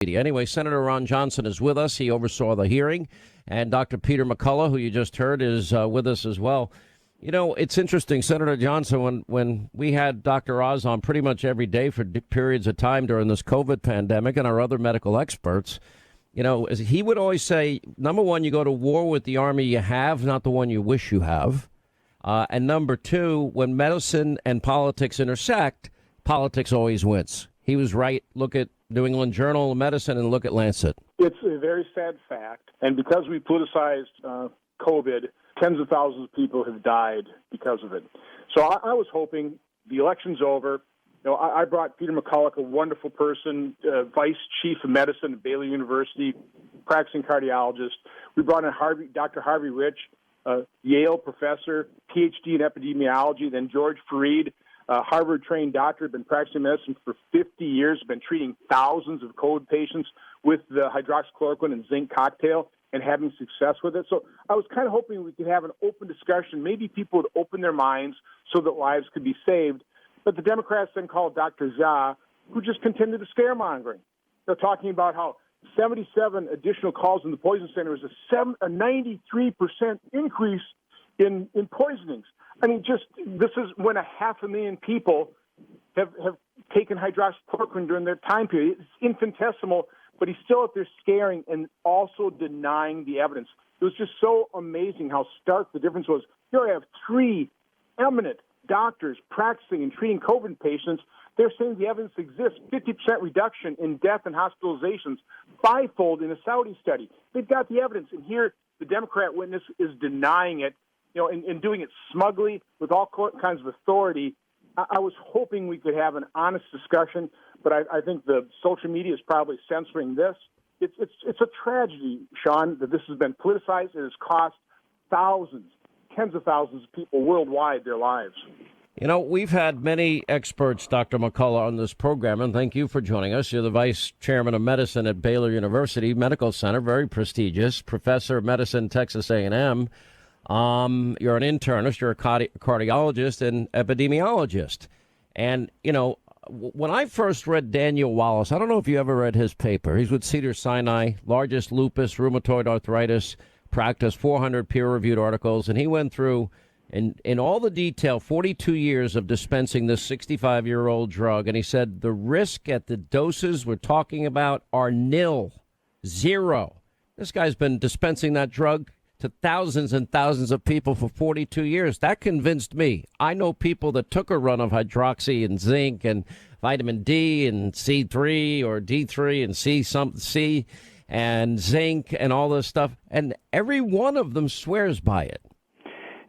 Anyway, Senator Ron Johnson is with us. He oversaw the hearing. And Dr. Peter McCullough, who you just heard, is with us as well. You know, it's interesting, Senator Johnson, when we had Dr. Oz on pretty much every day for periods of time during this COVID pandemic and our other medical experts, you know, he would always say, number one, you go to war with the army you have, not the one you wish you have. And number two, when medicine and politics intersect, politics always wins. He was right. Look at New England Journal of Medicine and look at Lancet. It's a very sad fact. And because we politicized COVID, tens of thousands of people have died because of it. So I was hoping the election's over. You know, I brought Peter McCullough, a wonderful person, vice chief of medicine at Baylor University, practicing cardiologist. We brought in Dr. Harvey Rich, Yale professor, PhD in epidemiology, then George Fareed, Harvard-trained doctor, been practicing medicine for 50 years, been treating thousands of COVID patients with the hydroxychloroquine and zinc cocktail and having success with it. So I was kind of hoping we could have an open discussion. Maybe people would open their minds so that lives could be saved. But the Democrats then called Dr. Zha, who just continued the scaremongering. They're talking about how 77 additional calls in the poison center is a 93% increase in poisonings. I mean, this is when 500,000 people have taken hydroxychloroquine during their time period. It's infinitesimal, but he's still out there scaring and also denying the evidence. It was just so amazing how stark the difference was. Here I have three eminent doctors practicing and treating COVID patients. They're saying the evidence exists, 50% reduction in death and hospitalizations, fivefold in a Saudi study. They've got the evidence, and here the Democrat witness is denying it, you know, and doing it smugly with all kinds of authority. I was hoping we could have an honest discussion, but I think the social media is probably censoring this. It's a tragedy, Sean, that this has been politicized. It has cost thousands, tens of thousands of people worldwide their lives. You know, we've had many experts, Dr. McCullough, on this program, and thank you for joining us. You're the vice chairman of medicine at Baylor University Medical Center, very prestigious, professor of medicine, Texas A&M. You're an internist, you're a cardiologist and epidemiologist. And, you know, when I first read Daniel Wallace, I don't know if you ever read his paper. He's with Cedars-Sinai, largest lupus, rheumatoid arthritis practice, 400 peer-reviewed articles, and he went through in all the detail 42 years of dispensing this 65-year-old drug, and he said the risk at the doses we're talking about are nil, zero. This guy's been dispensing that drug to thousands and thousands of people for 42 years. That convinced me. I know people that took a run of hydroxy and zinc and vitamin D and C3 or D3 and C and zinc and all this stuff, and every one of them swears by it.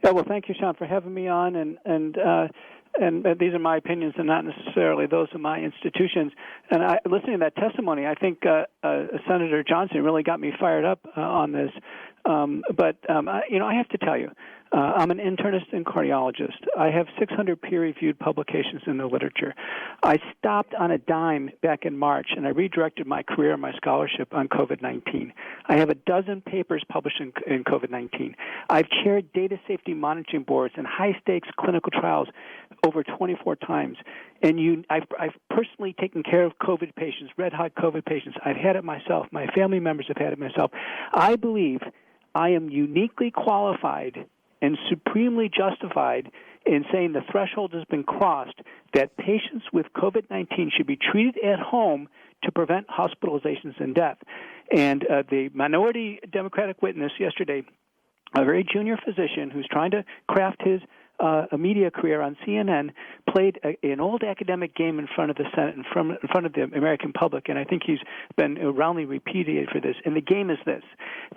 Yeah, well, thank you, Sean, for having me on, and these are my opinions and not necessarily those of my institutions. And listening to that testimony, I think Senator Johnson really got me fired up on this. But I have to tell you, I'm an internist and cardiologist. I have 600 peer-reviewed publications in the literature. I stopped on a dime back in March, and I redirected my career and my scholarship on COVID-19. I have a dozen papers published in COVID-19. I've chaired data safety monitoring boards and high-stakes clinical trials over 24 times. And I've personally taken care of COVID patients, red-hot COVID patients. I've had it myself. My family members have had it myself. I believe I am uniquely qualified and supremely justified in saying the threshold has been crossed that patients with COVID-19 should be treated at home to prevent hospitalizations and death. And the minority Democratic witness yesterday, a very junior physician who's trying to craft his a media career on CNN, played an old academic game in front of the Senate, in front of the American public, and I think he's been roundly repudiated for this. And the game is this.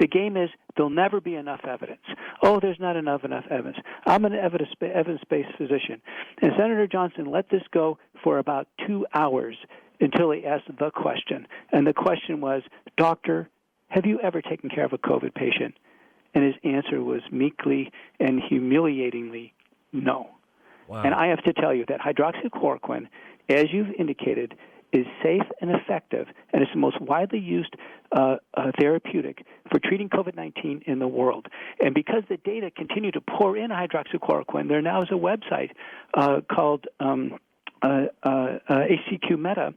The game is there'll never be enough evidence. Oh, there's not enough evidence. I'm an evidence-based physician. And Senator Johnson let this go for about 2 hours until he asked the question. And the question was, Doctor, have you ever taken care of a COVID patient? And his answer was meekly and humiliatingly, no. Wow. And I have to tell you that hydroxychloroquine, as you've indicated, is safe and effective, and it's the most widely used therapeutic for treating COVID-19 in the world. And because the data continue to pour in hydroxychloroquine, there now is a website called HCQ Meta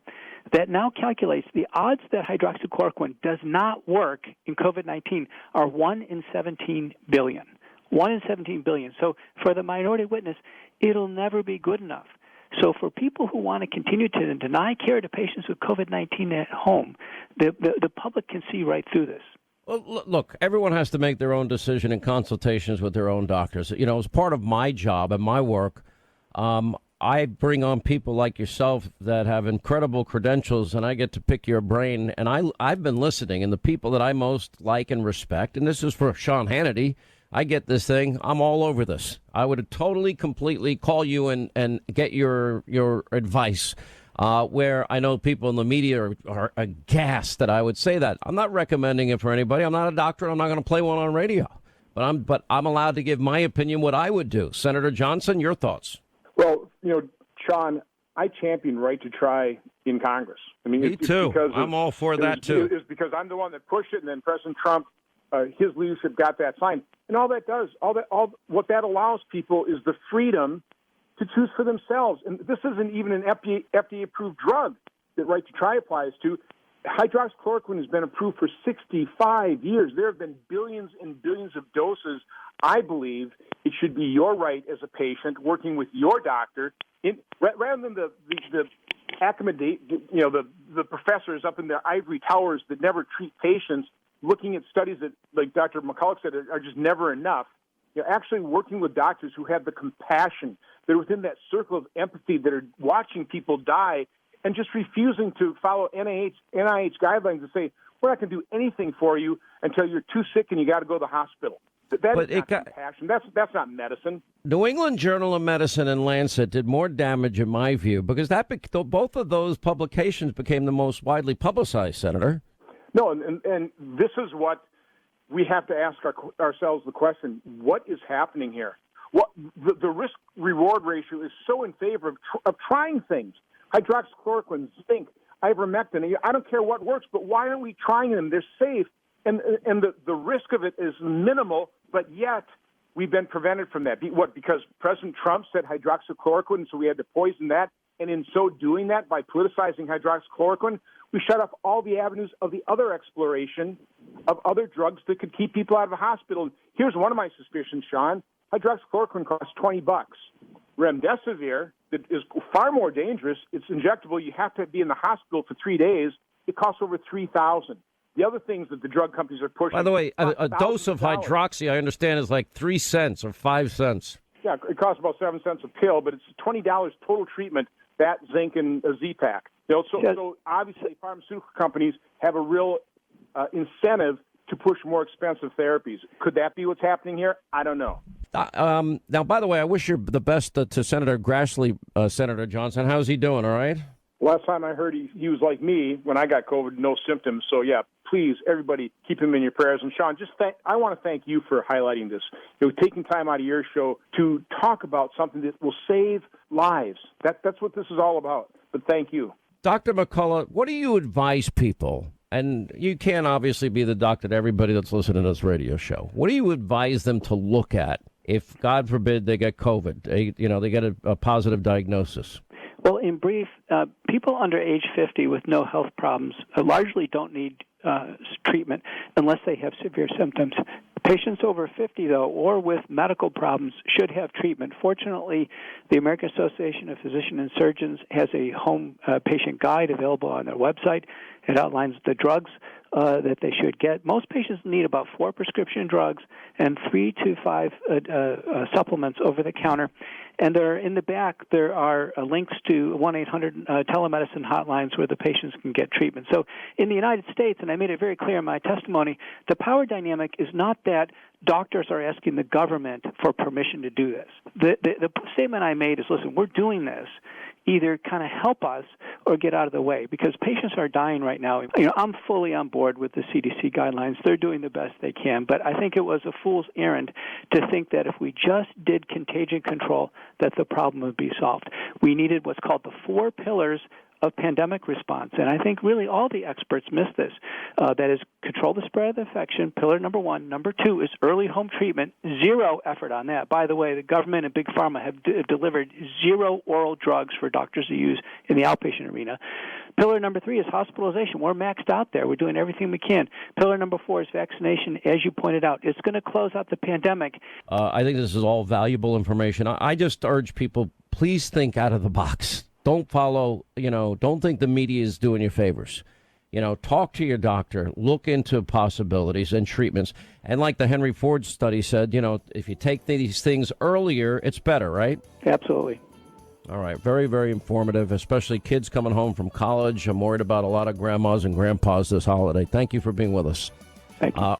that now calculates the odds that hydroxychloroquine does not work in COVID-19 are 1 in 17 billion. 1 in 17 billion. So for the minority witness, it'll never be good enough. So for people who want to continue to deny care to patients with COVID-19 at home, the public can see right through this. Well, look, everyone has to make their own decision in consultations with their own doctors. You know, as part of my job and my work, I bring on people like yourself that have incredible credentials, and I get to pick your brain. And I've been listening, and the people that I most like and respect, and this is for Sean Hannity, I get this thing. I'm all over this. I would totally, completely call you and get your advice. Where I know people in the media are aghast that I would say that. I'm not recommending it for anybody. I'm not a doctor. I'm not going to play one on radio. But I'm allowed to give my opinion what I would do. Senator Johnson, your thoughts? Well, Sean, I champion right to try in Congress. I mean, Me too. I'm all for that too. It's because I'm the one that pushed it, and then President Trump, his leadership got that signed. And all that does, what that allows people is the freedom to choose for themselves. And this isn't even an FDA-approved drug that right to try applies to. Hydroxychloroquine has been approved for 65 years. There have been billions and billions of doses. I believe it should be your right as a patient working with your doctor, rather than the the professors up in their ivory towers that never treat patients, looking at studies that, like Dr. McCullough said, are just never enough. You're actually working with doctors who have the compassion. They're within that circle of empathy that are watching people die and just refusing to follow NIH guidelines and say, we're not going to do anything for you until you're too sick and you got to go to the hospital. That's not compassion. That's not medicine. New England Journal of Medicine and Lancet did more damage, in my view, because both of those publications became the most widely publicized, Senator. No, and this is what we have to ask ourselves the question, what is happening here? What the risk-reward ratio is so in favor of trying things. Hydroxychloroquine, zinc, ivermectin. I don't care what works, but why aren't we trying them? They're safe, and the risk of it is minimal, but yet we've been prevented from that. What, because President Trump said hydroxychloroquine, so we had to poison that, and in so doing that, by politicizing hydroxychloroquine, we shut off all the avenues of the other exploration of other drugs that could keep people out of the hospital. And here's one of my suspicions, Sean. Hydroxychloroquine costs $20. Remdesivir, that is far more dangerous, it's injectable. You have to be in the hospital for 3 days. It costs over $3,000. The other things that the drug companies are pushing. By the way, a dose of hydroxy, I understand, is like 3 cents or 5 cents. Yeah, it costs about 7 cents a pill, but it's $20 total treatment, that, zinc, and a Z-Pack. So obviously pharmaceutical companies have a real incentive to push more expensive therapies. Could that be what's happening here? I don't know. Now, by the way, I wish you the best to Senator Grassley, Senator Johnson. How's he doing, all right? Last time I heard he was like me when I got COVID, no symptoms. So, yeah, please, everybody, keep him in your prayers. And, Sean, I want to thank you for highlighting this, taking time out of your show to talk about something that will save lives. That's what this is all about. But thank you. Dr. McCullough, what do you advise people? And you can't obviously be the doctor to everybody that's listening to this radio show. What do you advise them to look at if, God forbid, they get COVID? They get a positive diagnosis. Well, in brief, people under age 50 with no health problems largely don't need treatment unless they have severe symptoms. Patients over 50, though, or with medical problems should have treatment. Fortunately, the American Association of Physicians and Surgeons has a home patient guide available on their website. It outlines the drugs that they should get. Most patients need about 4 prescription drugs and 3 to 5 supplements over the counter. And in the back, there are links to 1-800 telemedicine hotlines where the patients can get treatment. So in the United States, and I made it very clear in my testimony, the power dynamic is not that doctors are asking the government for permission to do this. The statement I made is, listen, we're doing this. Either kind of help us or get out of the way, because patients are dying right now. I'm fully on board with the CDC guidelines. They're doing the best they can, but I think it was a fool's errand to think that if we just did contagion control, that the problem would be solved. We needed what's called the 4 pillars of pandemic response. And I think really all the experts miss this. That is, control the spread of the infection, pillar number one. Number two is early home treatment, zero effort on that. By the way, the government and Big Pharma have delivered zero oral drugs for doctors to use in the outpatient arena. Pillar number three is hospitalization. We're maxed out there. We're doing everything we can. Pillar number four is vaccination. As you pointed out, it's going to close out the pandemic. I think this is all valuable information. I just urge people, please think out of the box. Don't follow, don't think the media is doing you favors. Talk to your doctor, look into possibilities and treatments. And like the Henry Ford study said, if you take these things earlier, it's better, right? Absolutely. All right. Very, very informative, especially kids coming home from college. I'm worried about a lot of grandmas and grandpas this holiday. Thank you for being with us. Thank you.